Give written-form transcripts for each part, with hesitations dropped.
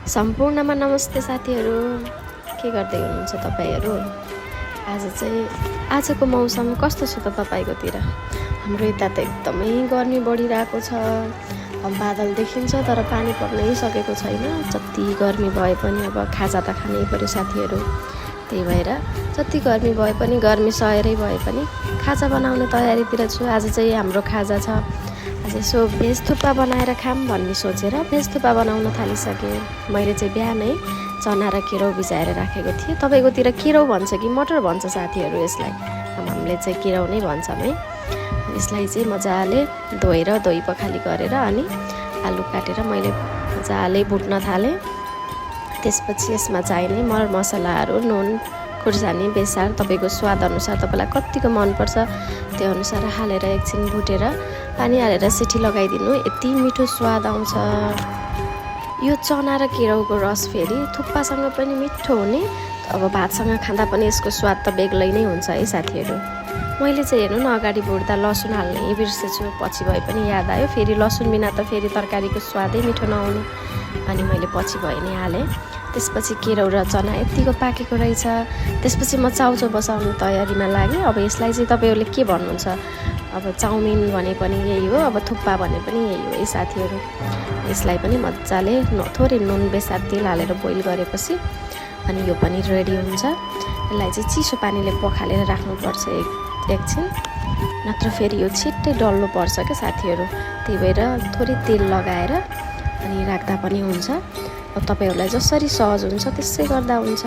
सम्पूर्णमा नमस्ते साथीहरू, के गर्दै हुनुहुन्छ तपाईहरू? आजको मौसम कस्तो छ त तपाईकोतिर? हाम्रो यता त एकदमै गर्मी बढिरहेको छ। बादल देखिन्छ तर पानी पर्नै सकेको छैन। जति गर्मी भए पनि अब खाजा त खानै पर्यो साथीहरू। त्यही भएर जति गर्मी भए पनि गर्मी सहेरै भए पनि खाजा बनाउने तयारीतिर छु। आज चाहिँ हाम्रो खाजा छ। आज यसो भेज थुक्पा बनाएर खाम भन्ने सोचेर भेज थुक्पा बनाउन थालिसकेँ। मैले चाहिँ बिहानै चना र केराउ भिजाएर राखेको थिएँ। तपाईँकोतिर केराउ भन्छ कि मटर भन्छ साथीहरू यसलाई? हामीले चाहिँ केराउ नै भन्छौँ है। यसलाई चाहिँ मजाले धोएर धोइ पखाली गरेर अनि आलु काटेर मैले मजाले भुट्न थालेँ। त्यसपछि यसमा चाहिने मरमसलाहरू, नुन, खुर्सानी, बेसार तपाईँको स्वाद अनुसार तपाईँलाई कतिको मनपर्छ त्यो अनुसार हालेर एकछिन भुटेर पानी हालेर सिटी लगाइदिनु। यति मिठो स्वाद आउँछ। यो चना र केराउको रस फेरि थुक्पासँग पनि मिठो हुने। अब भातसँग खाँदा पनि यसको स्वाद त बेग्लै नै हुन्छ है साथीहरू। मैले चाहिँ हेर्नु न अगाडि भुट्दा लसुन हाल्नै बिर्सेछु। पछि भए पनि याद आयो, फेरि लसुन बिना त फेरि तरकारीको स्वादै मिठो नहुने। अनि मैले पछि भए नै हालेँ। त्यसपछि केराउ र चना यत्तिको पाकेको रहेछ। त्यसपछि म चाउचाउ बसाउने तयारीमा लागेँ। अब यसलाई चाहिँ तपाईँहरूले के भन्नुहुन्छ? अब चाउमिन भने पनि यही हो, अब थुक्पा भने पनि यही हो है साथीहरू। यसलाई पनि मजाले थोरै नुन, बेसार, तेल हालेर बोइल गरेपछि अनि यो पनि रेडी हुन्छ। यसलाई चाहिँ चिसो पानीले पखालेर राख्नुपर्छ एकछिन, नत्र फेरि यो छिट्टै डल्लो पर्छ क्या साथीहरू। त्यही भएर थोरै तेल लगाएर अनि राख्दा पनि हुन्छ। अब तपाईँहरूलाई जसरी सहज हुन्छ त्यसै गर्दा हुन्छ।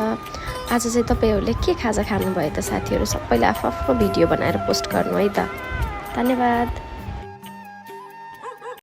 आज चाहिँ तपाईँहरूले के खाजा खानुभयो त साथीहरू? सबैले आफ्नो भिडियो बनाएर पोस्ट गर्नु है त। धन्यवाद।